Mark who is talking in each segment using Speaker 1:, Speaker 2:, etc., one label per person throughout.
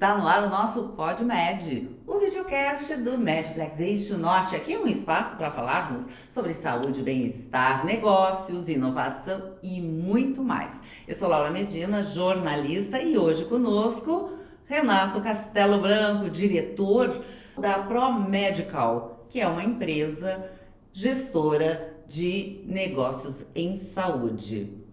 Speaker 1: Está no ar o nosso PodMed, o videocast do Medplex Eixo Norte. Aqui é um espaço para falarmos sobre saúde, bem-estar, negócios, inovação e muito mais. Eu sou Laura Medina, jornalista, e hoje conosco Renato Castelo Branco, diretor da ProMedical, que é uma empresa gestora de negócios em saúde.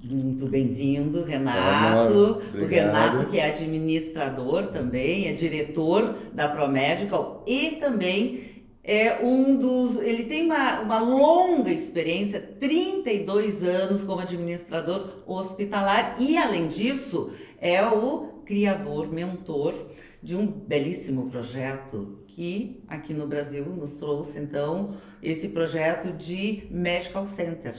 Speaker 1: Muito bem-vindo, Renato. O Renato, que é administrador também, é diretor da ProMedical e também é ele tem uma longa experiência, 32 anos como administrador hospitalar e, além disso, é o criador, mentor de um belíssimo projeto que aqui no Brasil nos trouxe, então, esse projeto de Medical Center,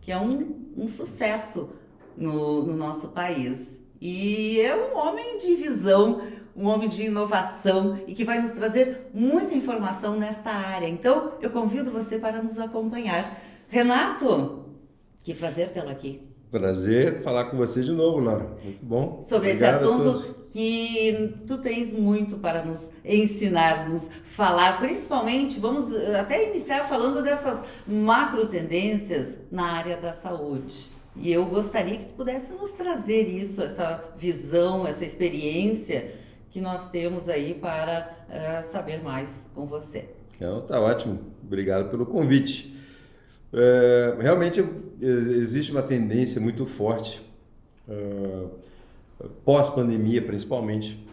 Speaker 1: que é um sucesso no nosso país. E é um homem de visão, um homem de inovação e que vai nos trazer muita informação nesta área. Então, eu convido você para nos acompanhar. Renato, que prazer tê-lo aqui.
Speaker 2: Prazer falar com você de novo, Laura. Muito bom.
Speaker 1: Sobre esse assunto que tu tens muito para nos ensinar, nos falar, principalmente, vamos até iniciar falando dessas macro tendências na área da saúde. E eu gostaria que tu pudesse nos trazer isso, essa visão, essa experiência que nós temos aí para saber mais com você.
Speaker 2: Então, tá ótimo. Obrigado pelo convite. Realmente existe uma tendência muito forte, pós-pandemia principalmente,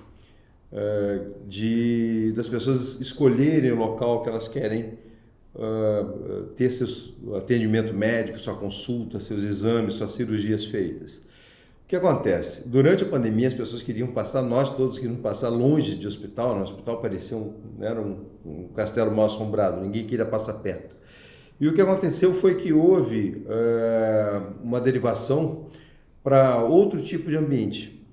Speaker 2: das pessoas escolherem o local que elas querem ter seu atendimento médico, sua consulta, seus exames, suas cirurgias feitas. O que acontece? Durante a pandemia as pessoas queriam passar, nós todos queríamos passar longe de hospital, né? O hospital parecia um castelo mal assombrado, ninguém queria passar perto. E o que aconteceu foi que houve uma derivação para outro tipo de ambiente.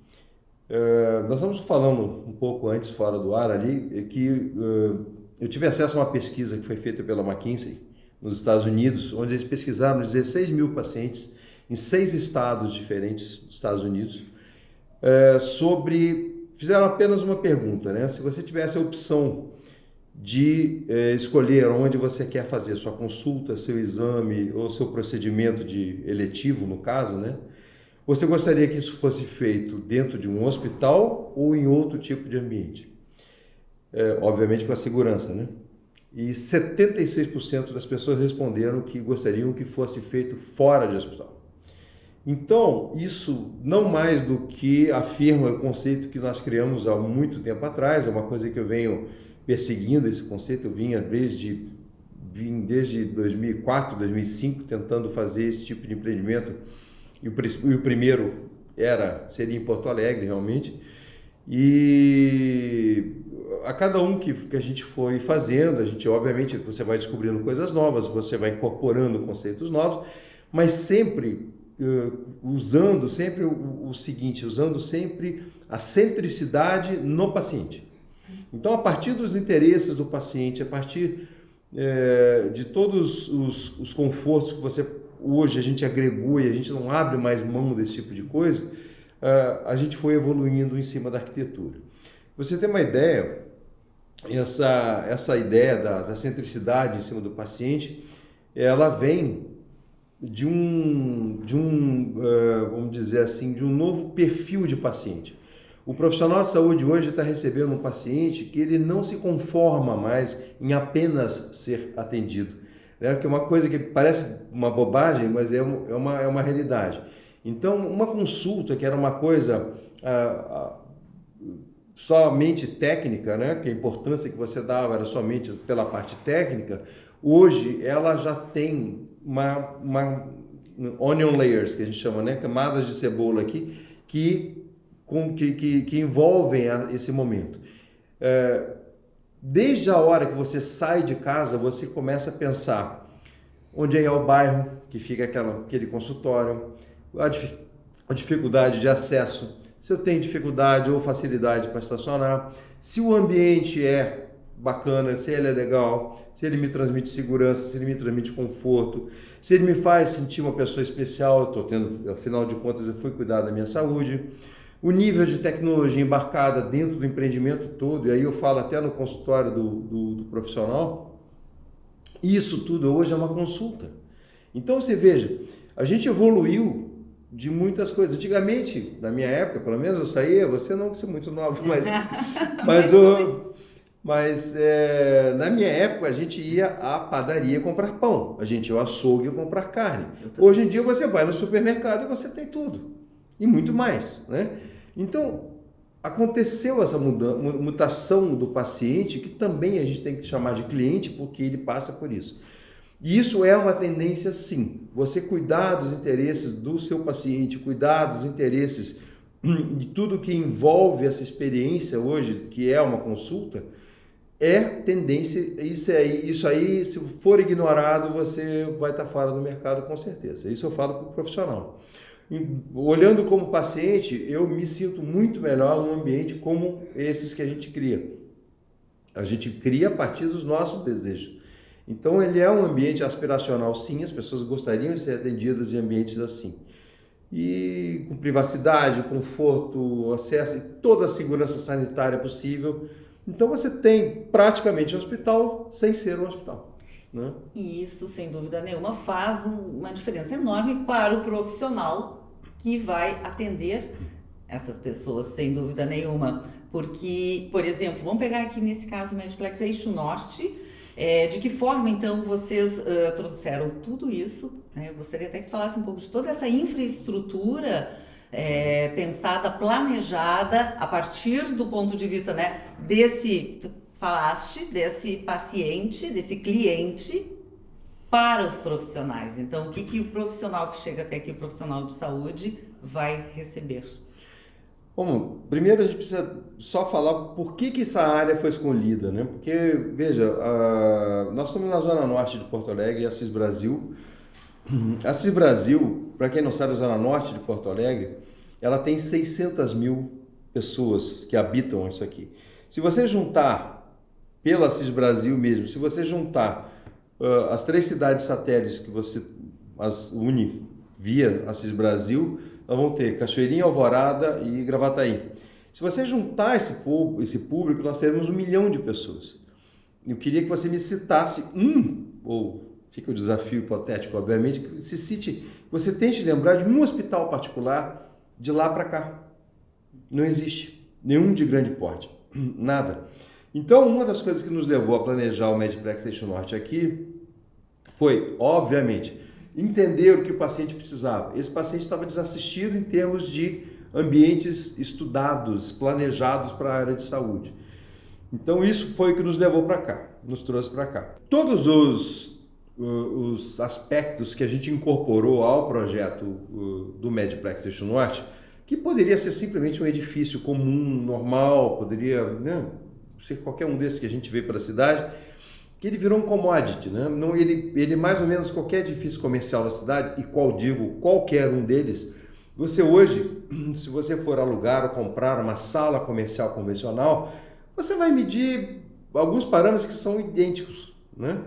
Speaker 2: Nós estamos falando um pouco antes, fora do ar ali, que eu tive acesso a uma pesquisa que foi feita pela McKinsey nos Estados Unidos, onde eles pesquisaram 16 mil pacientes em 6 estados diferentes dos Estados Unidos, fizeram apenas uma pergunta, né? Se você tivesse a opção de escolher onde você quer fazer sua consulta, seu exame ou seu procedimento eletivo, no caso, né? Você gostaria que isso fosse feito dentro de um hospital ou em outro tipo de ambiente? Obviamente com a segurança, né? E 76% das pessoas responderam que gostariam que fosse feito fora de hospital. Então, isso não mais do que afirma o conceito que nós criamos há muito tempo atrás, é uma coisa que eu venho perseguindo esse conceito, eu vinha desde 2004, 2005 tentando fazer esse tipo de empreendimento, e o primeiro seria em Porto Alegre realmente, e a cada um que a gente foi fazendo, obviamente você vai descobrindo coisas novas, você vai incorporando conceitos novos, mas sempre usando sempre usando sempre a centricidade no paciente. Então, a partir dos interesses do paciente, a partir de todos os confortos que hoje a gente agregou e a gente não abre mais mão desse tipo de coisa, a gente foi evoluindo em cima da arquitetura. Você tem uma ideia, essa ideia da centricidade em cima do paciente, ela vem vamos dizer assim, de um novo perfil de paciente. O profissional de saúde hoje está recebendo um paciente que ele não se conforma mais em apenas ser atendido, né? Que é uma coisa que parece uma bobagem, mas é uma realidade. Então, uma consulta que era uma coisa somente técnica, né? Que a importância que você dava era somente pela parte técnica, hoje ela já tem uma onion layers, que a gente chama, né? Camadas de cebola aqui, que envolvem esse momento. Desde a hora que você sai de casa, você começa a pensar onde é o bairro que fica aquele consultório, a dificuldade de acesso, se eu tenho dificuldade ou facilidade para estacionar, se o ambiente é bacana, se ele é legal, se ele me transmite segurança, se ele me transmite conforto, se ele me faz sentir uma pessoa especial, afinal de contas eu fui cuidar da minha saúde. o nível de tecnologia embarcada dentro do empreendimento todo, e aí eu falo até no consultório do profissional, isso tudo hoje é uma consulta. Então você veja, a gente evoluiu de muitas coisas. Antigamente, na minha época, pelo menos eu saía, você não, que você é muito nova, mas na minha época a gente ia à padaria comprar pão, a gente ia ao açougue comprar carne. Hoje em dia você vai no supermercado e você tem tudo, e muito mais, né? Então, aconteceu essa mutação do paciente, que também a gente tem que chamar de cliente, porque ele passa por isso. E isso é uma tendência, sim. Você cuidar dos interesses do seu paciente, cuidar dos interesses de tudo que envolve essa experiência hoje, que é uma consulta, é tendência. Isso aí, se for ignorado, você vai estar fora do mercado com certeza. Isso eu falo para o profissional. Olhando como paciente, eu me sinto muito melhor num ambiente como esses que a gente cria. A gente cria a partir dos nossos desejos. Então, ele é um ambiente aspiracional, sim, as pessoas gostariam de ser atendidas em ambientes assim. E com privacidade, conforto, acesso e toda a segurança sanitária possível. Então, você tem praticamente um hospital sem ser um hospital, né?
Speaker 1: E isso, sem dúvida nenhuma, faz uma diferença enorme para o profissional que vai atender essas pessoas, sem dúvida nenhuma. Porque, por exemplo, vamos pegar aqui nesse caso o Mediplex Eixo Norte. De que forma, então, vocês trouxeram tudo isso, né? Eu gostaria até que falasse um pouco de toda essa infraestrutura pensada, planejada, a partir do ponto de vista, né, desse paciente, desse cliente, para os profissionais. Então, o que o profissional que chega até aqui, o profissional de saúde, vai receber?
Speaker 2: Bom, primeiro a gente precisa só falar por que essa área foi escolhida, né? Porque, veja, nós estamos na zona norte de Porto Alegre, a Assis Brasil. A Assis Brasil, para quem não sabe, a zona norte de Porto Alegre, ela tem 600 mil pessoas que habitam isso aqui. Se você juntar, pela Assis Brasil mesmo, se você juntar as 3 cidades satélites que você as une via Assis Brasil, nós vamos ter Cachoeirinha, Alvorada e Gravataí. Se você juntar esse público, nós teremos 1 milhão de pessoas. Eu queria que você me citasse ou fica o desafio hipotético, obviamente, que você tente lembrar de um hospital particular de lá para cá. Não existe nenhum de grande porte, nada. Então, uma das coisas que nos levou a planejar o Mediplex Eixo Norte aqui foi, obviamente, entender o que o paciente precisava. Esse paciente estava desassistido em termos de ambientes estudados, planejados para a área de saúde. Então isso foi o que nos levou para cá, nos trouxe para cá. Todos os aspectos que a gente incorporou ao projeto do Mediplex Eixo Norte, que poderia ser simplesmente um edifício comum, normal, poderia, né, ser qualquer um desses que a gente vê para a cidade, que ele virou um commodity, né? Não, ele mais ou menos qualquer edifício comercial da cidade, e qualquer um deles, você hoje, se você for alugar ou comprar uma sala comercial convencional, você vai medir alguns parâmetros que são idênticos, né?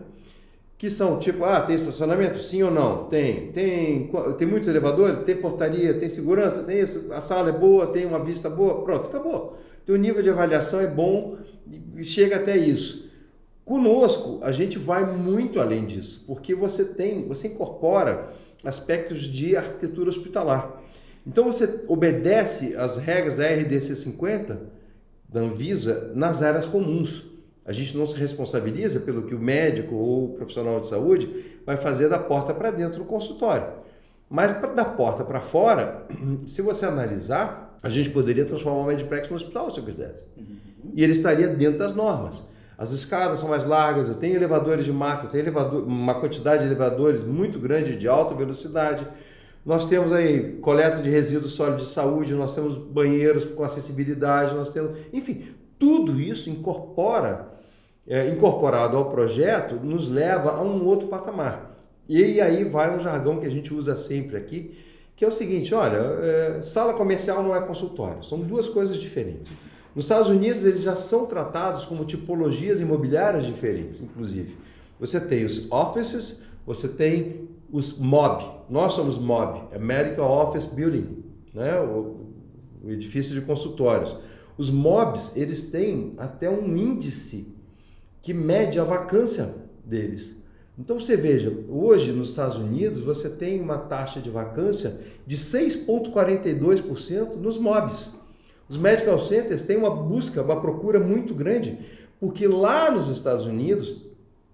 Speaker 2: Que são tipo, tem estacionamento? Sim ou não? Tem muitos elevadores? Tem portaria? Tem segurança? Tem isso? A sala é boa? Tem uma vista boa? Pronto, acabou. Então o nível de avaliação é bom e chega até isso. Conosco, a gente vai muito além disso, porque você incorpora aspectos de arquitetura hospitalar. Então você obedece às regras da RDC 50, da Anvisa, nas áreas comuns. A gente não se responsabiliza pelo que o médico ou o profissional de saúde vai fazer da porta para dentro do consultório. Mas da porta para fora, se você analisar, a gente poderia transformar o Mediplex no hospital, se eu quisesse. E ele estaria dentro das normas. As escadas são mais largas, eu tenho elevadores de marca, eu tenho uma quantidade de elevadores muito grande de alta velocidade. Nós temos aí coleta de resíduos sólidos de saúde, nós temos banheiros com acessibilidade, nós temos... Enfim, tudo isso incorporado ao projeto, nos leva a um outro patamar. E aí vai um jargão que a gente usa sempre aqui, que é o seguinte, olha, sala comercial não é consultório, são duas coisas diferentes. Nos Estados Unidos, eles já são tratados como tipologias imobiliárias diferentes, inclusive. Você tem os offices, você tem os MOB. Nós somos MOB, Medical Office Building, né? o edifício de consultórios. Os MOBs, eles têm até um índice que mede a vacância deles. Então você veja, hoje nos Estados Unidos você tem uma taxa de vacância de 6,42% nos MOBs. Os medical centers têm uma procura muito grande, porque lá nos Estados Unidos,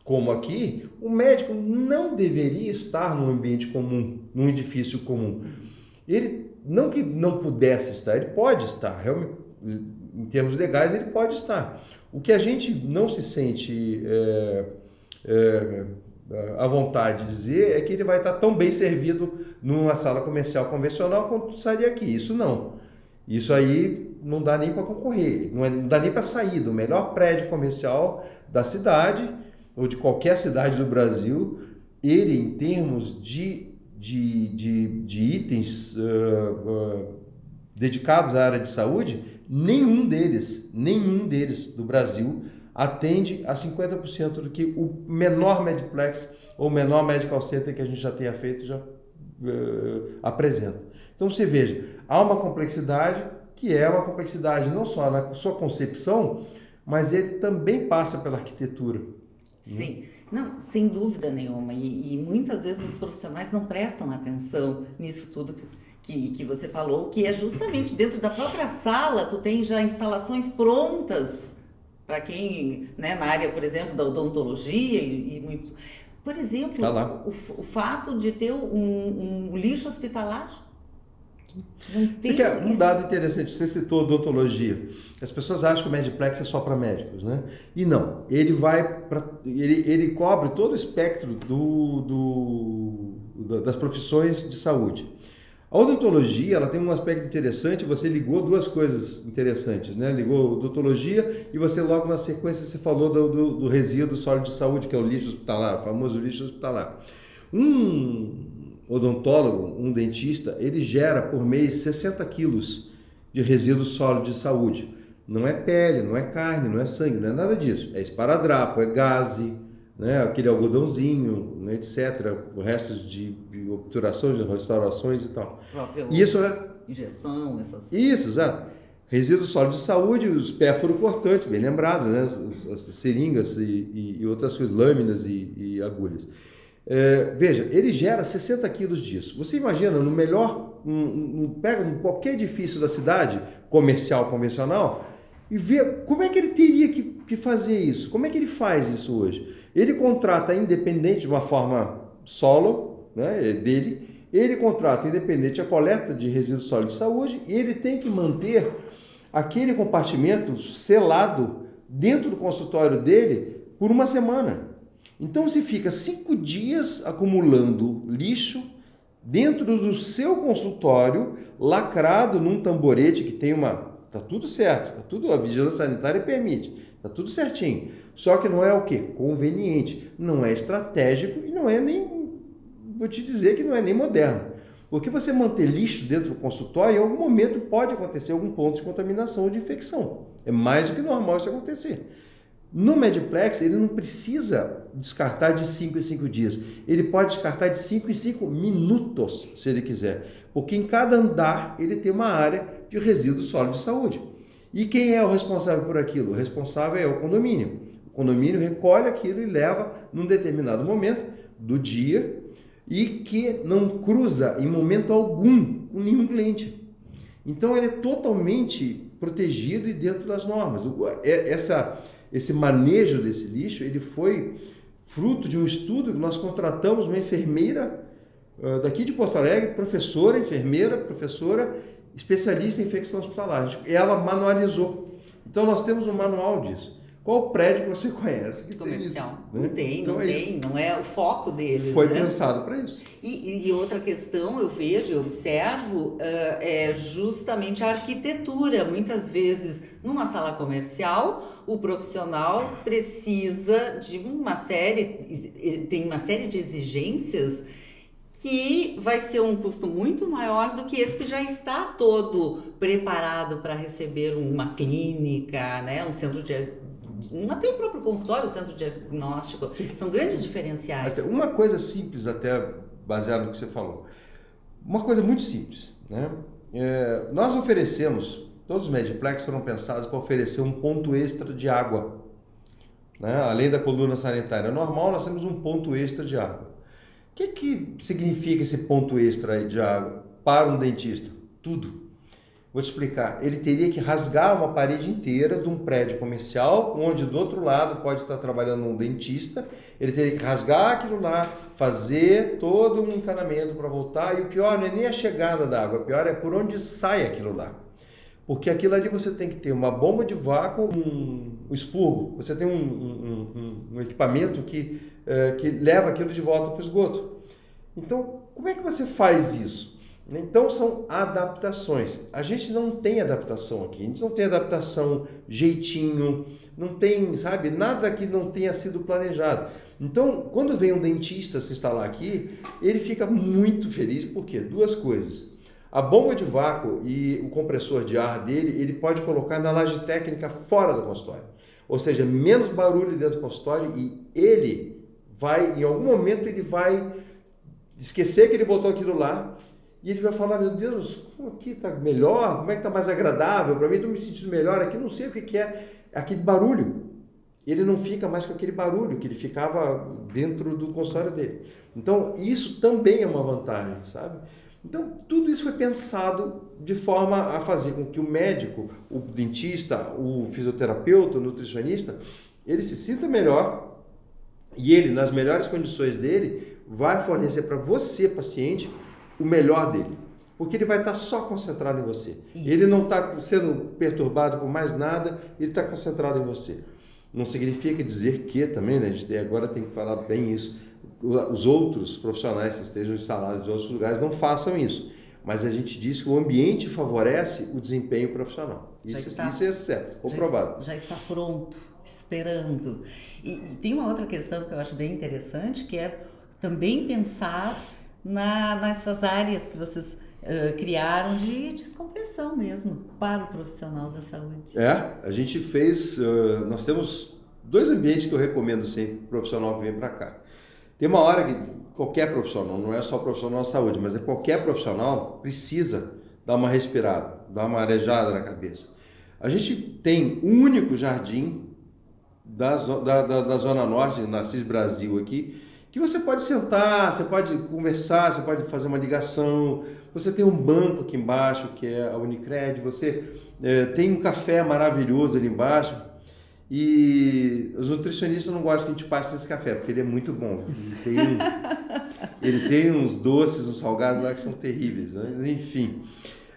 Speaker 2: como aqui, o médico não deveria estar num ambiente comum, num edifício comum. Ele, não que não pudesse estar, ele pode estar, realmente, em termos legais ele pode estar. O que a gente não se sente à vontade de dizer é que ele vai estar tão bem servido numa sala comercial convencional quanto estaria aqui. Isso não. Isso aí não dá nem para concorrer, não dá nem para sair do melhor prédio comercial da cidade ou de qualquer cidade do Brasil. Ele, em termos de itens dedicados à área de saúde, nenhum deles do Brasil atende a 50% do que o menor Mediplex ou o menor Medical Center que a gente já tenha feito já apresenta. Então você veja, há uma complexidade que é uma complexidade não só na sua concepção, mas ele também passa pela arquitetura.
Speaker 1: Sim, não, sem dúvida nenhuma. E muitas vezes os profissionais não prestam atenção nisso tudo que você falou, que é justamente dentro da própria sala, tu tem já instalações prontas para quem, né, na área, por exemplo, da odontologia e muito... Por exemplo, o fato de ter um lixo hospitalar.
Speaker 2: Você quer um dado interessante, você citou odontologia. As pessoas acham que o Mediplex é só para médicos, né? E não, ele cobre todo o espectro das profissões de saúde. A odontologia, ela tem um aspecto interessante, você ligou duas coisas interessantes, né? Ligou odontologia e você logo na sequência você falou do resíduo sólido de saúde, que é o lixo hospitalar, o famoso lixo hospitalar. Um odontólogo, um dentista, ele gera por mês 60 quilos de resíduo sólido de saúde. Não é pele, não é carne, não é sangue, não é nada disso. É esparadrapo, é gaze, né, aquele algodãozinho, né, etc. Restos de obturação, de restaurações e tal.
Speaker 1: Isso é injeção, essas...
Speaker 2: Isso, exato. Resíduo sólido de saúde, os perfuro-cortantes, bem lembrado, né? As seringas e outras coisas, lâminas e agulhas. Veja, ele gera 60 quilos disso. Você imagina, no melhor, pega qualquer edifício da cidade, comercial, convencional, e vê como é que ele teria que fazer isso. Como é que ele faz isso hoje? Ele contrata independente de uma forma solo, né, dele, ele contrata independente a coleta de resíduos sólidos de saúde e ele tem que manter aquele compartimento selado dentro do consultório dele por uma semana. Então você fica 5 dias acumulando lixo dentro do seu consultório, lacrado num tamborete que tem tá tudo certo, tá tudo, a vigilância sanitária permite, tá tudo certinho. Só que não é o quê? Conveniente, não é estratégico e não é nem, vou te dizer que não é nem moderno. Porque você manter lixo dentro do consultório, em algum momento pode acontecer algum ponto de contaminação ou de infecção. É mais do que normal isso acontecer. No Mediplex, ele não precisa descartar de 5 em 5 dias. Ele pode descartar de 5 em 5 minutos, se ele quiser. Porque em cada andar ele tem uma área de resíduo sólido de saúde. E quem é o responsável por aquilo? O responsável é o condomínio. O condomínio recolhe aquilo e leva num determinado momento do dia e que não cruza em momento algum com nenhum cliente. Então ele é totalmente protegido e dentro das normas. Esse manejo desse lixo, ele foi fruto de um estudo que nós contratamos uma enfermeira daqui de Porto Alegre, professora, especialista em infecção hospitalar. Ela manualizou. Então nós temos um manual disso. Qual prédio que você conhece que
Speaker 1: comercial?
Speaker 2: Tem isso, né?
Speaker 1: Não é o foco deles.
Speaker 2: Foi
Speaker 1: né?
Speaker 2: pensado para isso.
Speaker 1: E outra questão, eu vejo, eu observo, é justamente a arquitetura. Muitas vezes, numa sala comercial, o profissional precisa de tem uma série de exigências que vai ser um custo muito maior do que esse que já está todo preparado para receber uma clínica, né, um centro de... Até o próprio consultório, o centro diagnóstico. Sim. São grandes diferenciais.
Speaker 2: Até uma coisa simples, até baseado no que você falou. Uma coisa muito simples, né? nós oferecemos, todos os Mediplex foram pensados para oferecer um ponto extra de água, né? Além da coluna sanitária normal, nós temos um ponto extra de água. O que significa esse ponto extra de água para um dentista? Tudo. Vou te explicar. Ele teria que rasgar uma parede inteira de um prédio comercial, onde do outro lado pode estar trabalhando um dentista. Ele teria que rasgar aquilo lá, fazer todo um encanamento para voltar. E o pior não é nem a chegada da água, o pior é por onde sai aquilo lá. Porque aquilo ali você tem que ter uma bomba de vácuo, um expurgo. Você tem um equipamento que leva aquilo de volta para o esgoto. Então, como é que você faz isso? Então são adaptações. A gente não tem adaptação aqui, a gente não tem adaptação, jeitinho, não tem, sabe, nada que não tenha sido planejado. Então, quando vem um dentista se instalar aqui, ele fica muito feliz, por quê? Duas coisas. A bomba de vácuo e o compressor de ar dele, ele pode colocar na laje técnica fora do consultório. Ou seja, menos barulho dentro do consultório e ele vai, em algum momento, ele vai esquecer que ele botou aquilo lá. E ele vai falar, meu Deus, como aqui está melhor, como é que está mais agradável, para mim estou me sentindo melhor aqui, não sei o que é aquele barulho. Ele não fica mais com aquele barulho que ele ficava dentro do consultório dele. Então, isso também é uma vantagem, sabe? Então, tudo isso foi pensado de forma a fazer com que o médico, o dentista, o fisioterapeuta, o nutricionista, ele se sinta melhor e ele, nas melhores condições dele, vai fornecer para você, paciente, o melhor dele, porque ele vai estar só concentrado em você. Isso. Ele não está sendo perturbado por mais nada, ele está concentrado em você. Não significa dizer que também, né, a gente agora tem que falar bem isso, os outros profissionais que estejam instalados em outros lugares não façam isso, mas a gente diz que o ambiente favorece o desempenho profissional. Isso é certo, comprovado.
Speaker 1: Já está pronto, esperando. E tem uma outra questão que eu acho bem interessante, que é também pensar nessas áreas que vocês criaram de descompressão mesmo para o profissional da saúde.
Speaker 2: A gente fez, nós temos 2 ambientes que eu recomendo sempre para o profissional que vem para cá. Tem uma hora que qualquer profissional, não é só profissional da saúde, mas qualquer profissional precisa dar uma respirada, dar uma arejada na cabeça. A gente tem um único jardim da Zona Norte, na CIS Brasil aqui, que você pode sentar, você pode conversar, você pode fazer uma ligação, você tem um banco aqui embaixo, que é a Unicred, você tem um café maravilhoso ali embaixo, e os nutricionistas não gostam que a gente passe esse café, porque ele é muito bom. Ele tem uns doces, uns salgados lá que são terríveis, né? Enfim,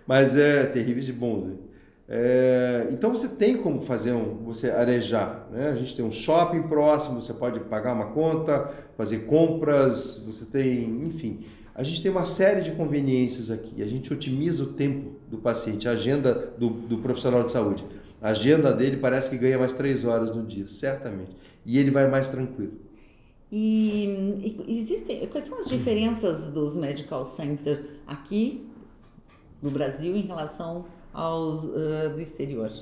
Speaker 2: mas terríveis de bons, né? Então você tem como fazer você arejar, né? A gente tem um shopping próximo, você pode pagar uma conta, fazer compras, você tem, enfim, a gente tem uma série de conveniências aqui, a gente otimiza o tempo do paciente, a agenda do profissional de saúde, a agenda dele parece que ganha mais 3 horas no dia, certamente, e ele vai mais tranquilo.
Speaker 1: E quais são as diferenças dos medical centers aqui no Brasil em relação aos do exterior?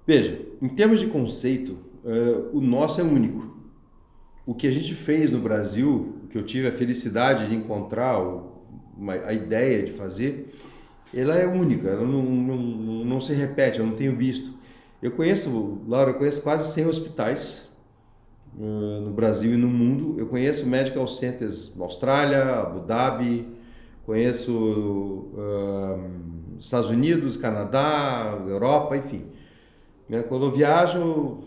Speaker 2: Veja, em termos de conceito, o nosso é único. O que a gente fez no Brasil, o que eu tive a felicidade de encontrar, a ideia de fazer, ela é única, ela não se repete, eu não tenho visto. Laura, eu conheço quase 100 hospitais no Brasil e no mundo. Eu conheço medical centers na Austrália, Abu Dhabi, conheço Estados Unidos, Canadá, Europa, enfim. Quando eu viajo,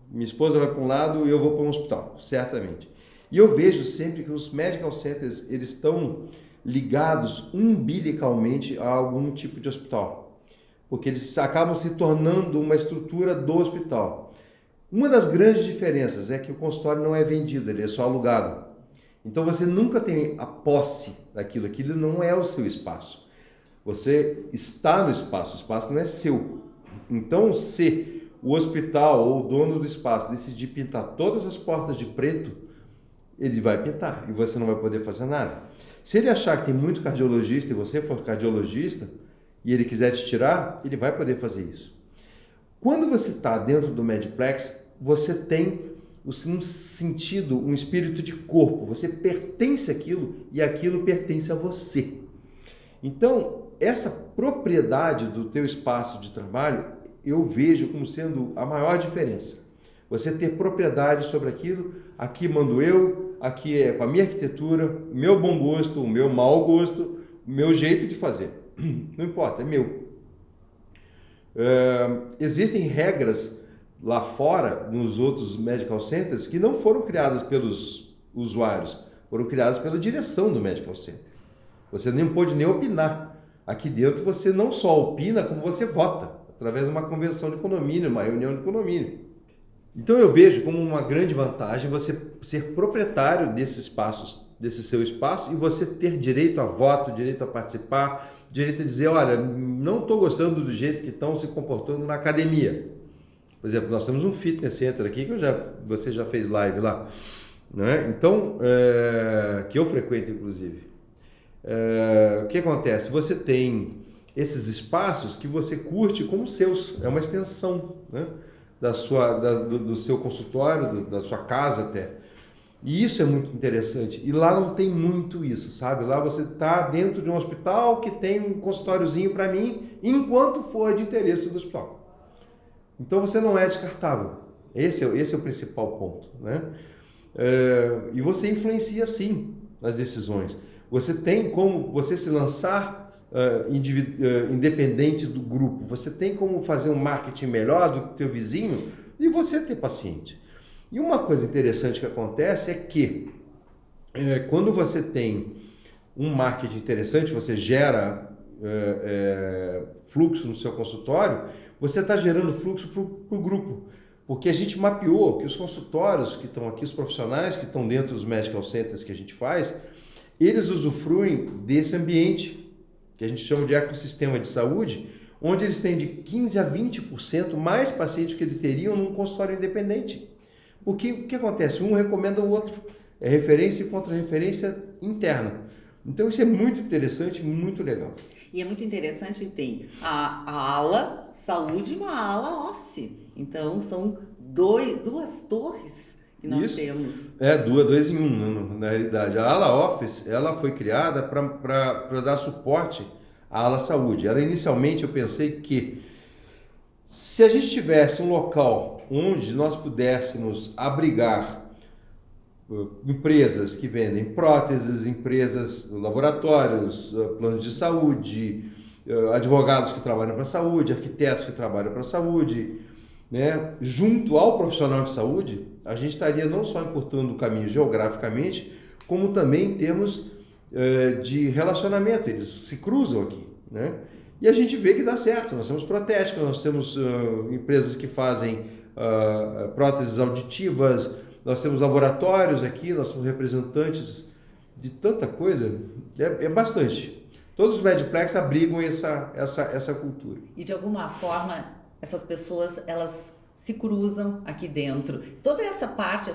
Speaker 2: minha esposa vai para um lado e eu vou para um hospital, certamente. E eu vejo sempre que os medical centers, eles estão ligados umbilicalmente a algum tipo de hospital, porque eles acabam se tornando uma estrutura do hospital. Uma das grandes diferenças é que o consultório não é vendido, ele é só alugado. Então você nunca tem a posse daquilo, aquilo não é o seu espaço. Você está no espaço, o espaço não é seu. Então, se o hospital ou o dono do espaço decidir pintar todas as portas de preto, ele vai pintar e você não vai poder fazer nada. Se ele achar que tem muito cardiologista e você for cardiologista e ele quiser te tirar, ele vai poder fazer isso. Quando você está dentro do Mediplex, você tem um sentido, um espírito de corpo. Você pertence àquilo e aquilo pertence a você. Então, essa propriedade do teu espaço de trabalho, eu vejo como sendo a maior diferença. Você ter propriedade sobre aquilo, aqui mando eu, aqui é com a minha arquitetura, o meu bom gosto, o meu mau gosto, o meu jeito de fazer. Não importa, é meu. Existem regras lá fora, nos outros medical centers, que não foram criadas pelos usuários, foram criadas pela direção do medical center. Você nem pode nem opinar. Aqui dentro você não só opina, como você vota, através de uma convenção de condomínio, uma reunião de condomínio. Então eu vejo como uma grande vantagem você ser proprietário desses espaços, desse seu espaço, e você ter direito a voto, direito a participar, direito a dizer, olha, não estou gostando do jeito que estão se comportando na academia. Por exemplo, nós temos um fitness center aqui, que você já fez live lá, né? Então, que eu frequento inclusive. O que acontece? Você tem esses espaços que você curte como seus, é uma extensão, né? Do seu consultório, da sua casa até. E isso é muito interessante. E lá não tem muito isso, sabe? Lá você está dentro de um hospital que tem um consultóriozinho para mim, enquanto for de interesse do hospital. Então você não é descartável. Esse é o principal ponto, né? E você influencia sim nas decisões. Você tem como você se lançar independente do grupo. Você tem como fazer um marketing melhor do que o teu vizinho e você ter paciente. E uma coisa interessante que acontece é que quando você tem um marketing interessante, você gera fluxo no seu consultório, você está gerando fluxo para o grupo. Porque a gente mapeou que os consultórios que estão aqui, os profissionais que estão dentro dos medical centers que a gente faz, eles usufruem desse ambiente que a gente chama de ecossistema de saúde, onde eles têm de 15% a 20% mais pacientes que eles teriam num consultório independente. Porque o que acontece? Um recomenda o outro. É referência e contra-referência interna. Então isso é muito interessante, muito legal.
Speaker 1: E é muito interessante, tem a ala saúde e uma ala office. Então são duas torres que nós temos.
Speaker 2: Dois em um, na realidade. A ala office, ela foi criada para dar suporte à ala saúde. Ela inicialmente eu pensei que se a gente tivesse um local onde nós pudéssemos abrigar empresas que vendem próteses, empresas, laboratórios, planos de saúde, advogados que trabalham para a saúde, arquitetos que trabalham para a saúde, né? Junto ao profissional de saúde, a gente estaria não só encurtando o caminho geograficamente, como também em termos de relacionamento, eles se cruzam aqui, né? E a gente vê que dá certo. Nós temos protéticos, nós temos empresas que fazem próteses auditivas, nós temos laboratórios aqui, nós temos representantes de tanta coisa, é bastante. Todos os medplex abrigam essa cultura.
Speaker 1: E de alguma forma, essas pessoas, elas se cruzam aqui dentro. Toda essa parte,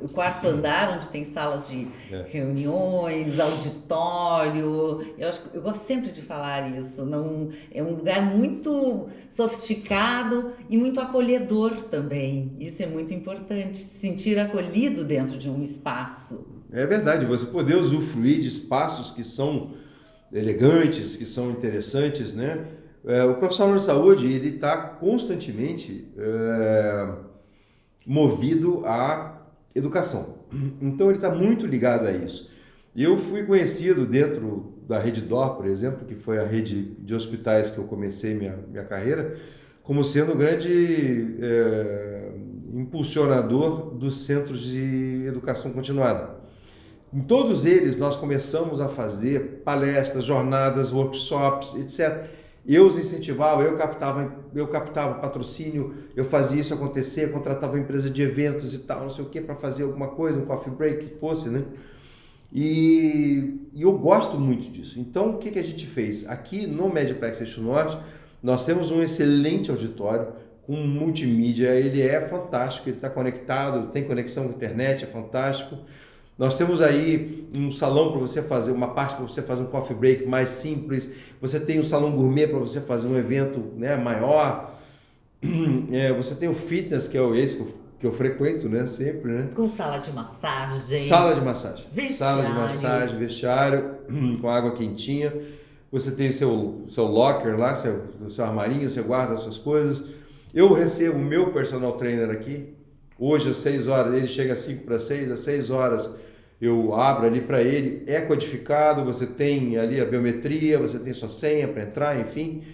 Speaker 1: o quarto andar, onde tem salas de reuniões, auditório, eu gosto sempre de falar isso. Não, é um lugar muito sofisticado e muito acolhedor também. Isso é muito importante, se sentir acolhido dentro de um espaço.
Speaker 2: É verdade, você poder usufruir de espaços que são elegantes, que são interessantes, né? O profissional de saúde, ele está constantemente movido à educação. Então, ele está muito ligado a isso. Eu fui conhecido dentro da Rede DOR, por exemplo, que foi a rede de hospitais que eu comecei minha carreira, como sendo o grande impulsionador dos centros de educação continuada. Em todos eles, nós começamos a fazer palestras, jornadas, workshops, etc., eu os incentivava, eu captava patrocínio, eu fazia isso acontecer, contratava uma empresa de eventos e tal, não sei o que, para fazer alguma coisa, um coffee break, que fosse, né? E eu gosto muito disso. Então, o que a gente fez? Aqui no Mediplex Eixo Norte, nós temos um excelente auditório com multimídia, ele é fantástico, ele está conectado, tem conexão com a internet, é fantástico. Nós temos aí um salão para você fazer, uma parte para você fazer um coffee break mais simples. Você tem um salão gourmet para você fazer um evento, né, maior. Você tem o fitness, que é esse que eu frequento, né, sempre, né?
Speaker 1: Com sala de massagem.
Speaker 2: Sala de massagem.
Speaker 1: Vestiário.
Speaker 2: Sala de massagem, vestiário, com água quentinha. você tem seu locker lá, seu armarinho, você guarda as suas coisas. Eu recebo o meu personal trainer aqui, hoje às 6 horas, ele chega às 5 para 6, às 6 horas eu abro ali para ele, é codificado, você tem ali a biometria, você tem sua senha para entrar, enfim,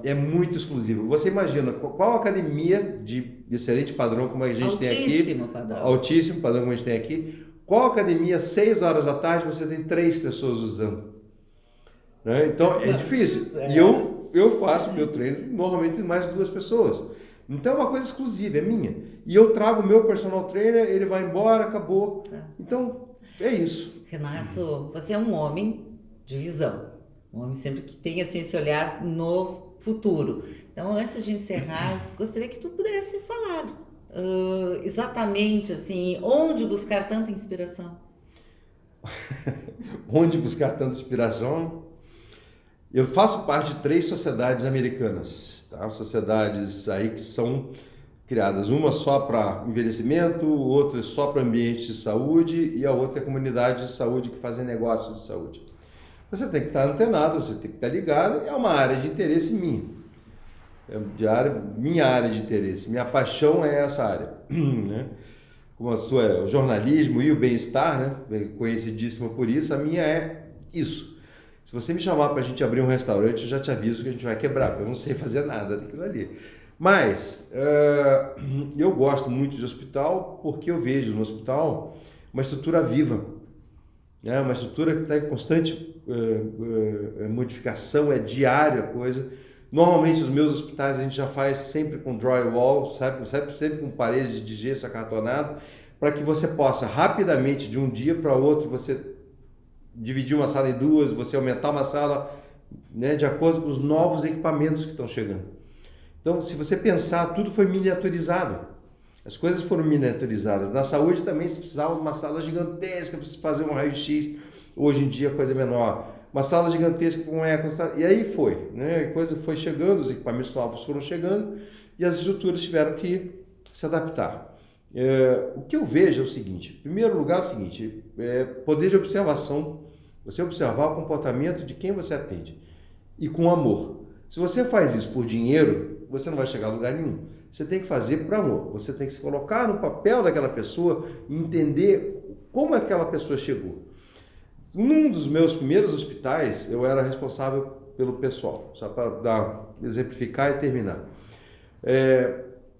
Speaker 2: é muito exclusivo. Você imagina qual academia de excelente padrão como a gente tem aqui, altíssimo padrão como a gente tem aqui, qual academia, 6 horas da tarde, você tem 3 pessoas usando, né? Então é difícil, e eu faço meu treino normalmente em mais de 2 pessoas. Então é uma coisa exclusiva, é minha. E eu trago o meu personal trainer, ele vai embora, acabou. Então é isso.
Speaker 1: Renato, você é um homem de visão. Um homem sempre que tem assim, esse olhar no futuro. Então, antes de encerrar, gostaria que tu pudesse falar exatamente assim, onde buscar tanta inspiração?
Speaker 2: Onde buscar tanta inspiração? Eu faço parte de 3 sociedades americanas, tá? Sociedades aí que são criadas, uma só para envelhecimento, outra só para ambiente de saúde e a outra é a comunidade de saúde que fazem negócios de saúde. Você tem que estar antenado, você tem que estar ligado, é uma área de interesse minha. Minha área de interesse, minha paixão é essa área, né? Como a sua é o jornalismo e o bem-estar, né? Conhecidíssima por isso, a minha é isso. Se você me chamar para a gente abrir um restaurante, eu já te aviso que a gente vai quebrar, porque eu não sei fazer nada daquilo ali. Mas eu gosto muito de hospital porque eu vejo no hospital uma estrutura viva, né? Uma estrutura que está em constante modificação, é diária a coisa. Normalmente os meus hospitais a gente já faz sempre com drywall, sabe? Sempre com paredes de gesso acartonado, para que você possa rapidamente, de um dia para outro, você dividir uma sala em 2, você aumentar uma sala, né, de acordo com os novos equipamentos que estão chegando. Então, se você pensar, tudo foi miniaturizado. As coisas foram miniaturizadas. Na saúde também se precisava de uma sala gigantesca para se fazer um raio-x. Hoje em dia a coisa é menor. Uma sala gigantesca com eco. E aí foi, né? A coisa foi chegando, os equipamentos novos foram chegando e as estruturas tiveram que se adaptar. O que eu vejo é o seguinte, em primeiro lugar é o seguinte, poder de observação, você observar o comportamento de quem você atende e com amor. Se você faz isso por dinheiro, você não vai chegar a lugar nenhum. Você tem que fazer por amor, você tem que se colocar no papel daquela pessoa e entender como aquela pessoa chegou. Num dos meus primeiros hospitais, eu era responsável pelo pessoal, só para exemplificar e terminar.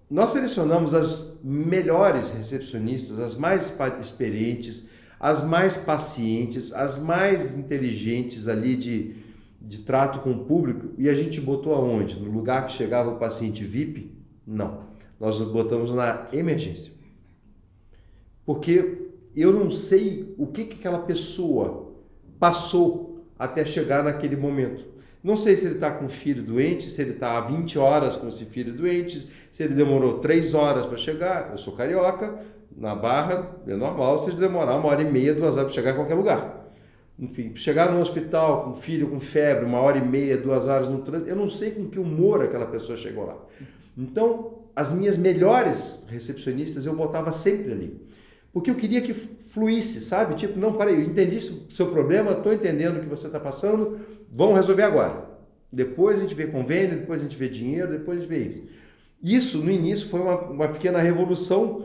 Speaker 2: Nós selecionamos as melhores recepcionistas, as mais experientes, as mais pacientes, as mais inteligentes ali de trato com o público, e a gente botou aonde? No lugar que chegava o paciente VIP? Não. Nós botamos na emergência. Porque eu não sei o que aquela pessoa passou até chegar naquele momento. Não sei se ele está com um filho doente, se ele está há 20 horas com esse filho doente, se ele demorou 3 horas para chegar. Eu sou carioca, na Barra é normal se demorar 1h30, 2 horas para chegar em qualquer lugar. Enfim, chegar no hospital com filho com febre, 1h30, 2 horas no trânsito, eu não sei com que humor aquela pessoa chegou lá. Então, as minhas melhores recepcionistas eu botava sempre ali. Porque eu queria que fluísse, sabe? Tipo, não, peraí, eu entendi o seu problema, estou entendendo o que você está passando, vamos resolver agora. Depois a gente vê convênio, depois a gente vê dinheiro, depois a gente vê isso. Isso, no início, foi uma pequena revolução.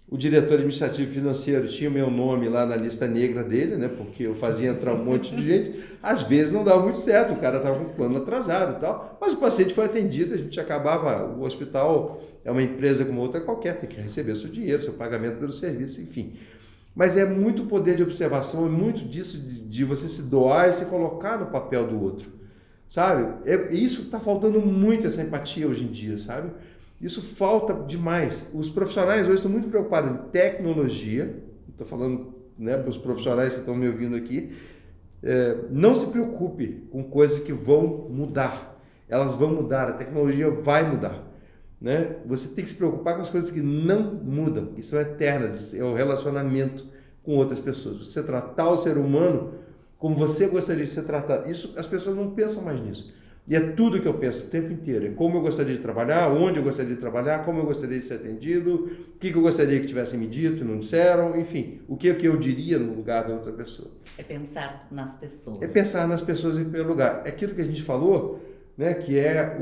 Speaker 2: O diretor administrativo financeiro tinha meu nome lá na lista negra dele, né? Porque eu fazia entrar um monte de gente. Às vezes não dava muito certo, o cara estava com o plano atrasado e tal. Mas o paciente foi atendido, a gente acabava. O hospital é uma empresa como outra qualquer, tem que receber seu dinheiro, seu pagamento pelo serviço, enfim. Mas é muito poder de observação, é muito disso de você se doar e se colocar no papel do outro, sabe? Isso está faltando muito, essa empatia hoje em dia, sabe? Isso falta demais. Os profissionais hoje estão muito preocupados em tecnologia. Estou falando, né, para os profissionais que estão me ouvindo aqui. Não se preocupe com coisas que vão mudar. Elas vão mudar, a tecnologia vai mudar. Né? Você tem que se preocupar com as coisas que não mudam, que são eternas. É o relacionamento com outras pessoas. Você tratar o ser humano como você gostaria de ser tratado. Isso, as pessoas não pensam mais nisso. E é tudo que eu penso o tempo inteiro. É como eu gostaria de trabalhar, onde eu gostaria de trabalhar, como eu gostaria de ser atendido, o que eu gostaria que tivessem me dito e não disseram, enfim, o que eu diria no lugar da outra pessoa.
Speaker 1: É pensar nas pessoas.
Speaker 2: É pensar nas pessoas em primeiro lugar. É aquilo que a gente falou, né, que é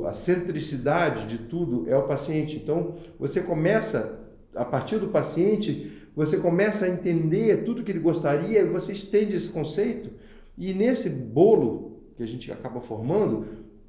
Speaker 2: a centricidade de tudo é o paciente. Então, você começa, a partir do paciente, você começa a entender tudo que ele gostaria e você estende esse conceito e nesse bolo que a gente acaba formando,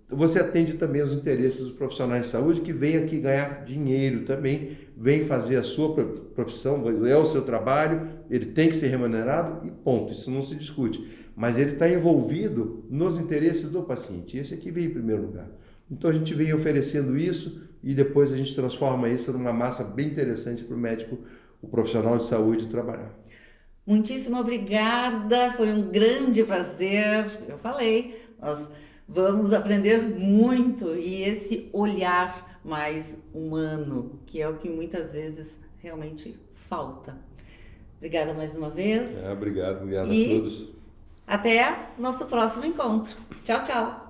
Speaker 2: você atende também os interesses dos profissionais de saúde que vêm aqui ganhar dinheiro também, vêm fazer a sua profissão, é o seu trabalho, ele tem que ser remunerado e ponto, isso não se discute. Mas ele está envolvido nos interesses do paciente, e esse aqui vem em primeiro lugar. Então a gente vem oferecendo isso e depois a gente transforma isso numa massa bem interessante para o médico, o profissional de saúde trabalhar.
Speaker 1: Muitíssimo obrigada, foi um grande prazer. Eu falei, nós vamos aprender muito e esse olhar mais humano, que é o que muitas vezes realmente falta. Obrigada mais uma vez.
Speaker 2: Obrigado a todos.
Speaker 1: Até nosso próximo encontro. Tchau, tchau.